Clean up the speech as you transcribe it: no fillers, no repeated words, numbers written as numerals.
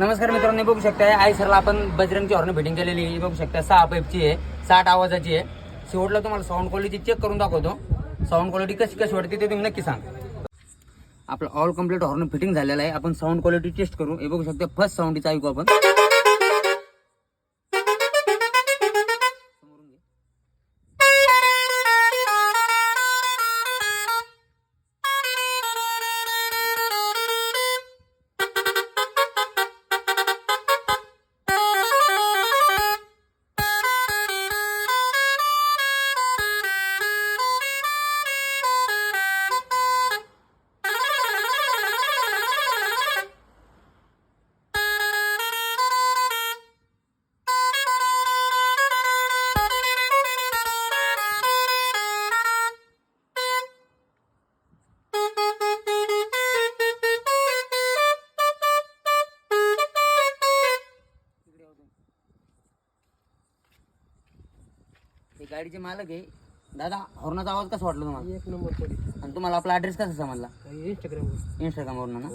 नमस्कार मित्रांनो, बघू शकता आई सरला आपण बजरंगची हॉर्न फिटिंग केलेली आहे. बघू शकता 6 पाईपची आहे, 60 आवाजाची आहे. शेवटला तुम्हाला साऊंड क्वालिटी चेक करून दाखवतो. साऊंड क्वालिटी कशी वाटते ते तुम्ही नक्की सांगा. आपलं ऑल कम्प्लीट हॉर्न फिटिंग झालेला आहे. आपण साऊंड क्वालिटी टेस्ट करू. हे बघू शकता फर्स्ट साऊंडचा ऐकू आपण. गाडीचे मालक आहे दादा. हॉर्नाचा आवाज कसा वाटला तुम्हाला? एक नंबर पडी. आणि तुम्हाला आपला ऍड्रेस कसा समजला? इंस्टाग्रामवर. इंस्टाग्रामवरून ना?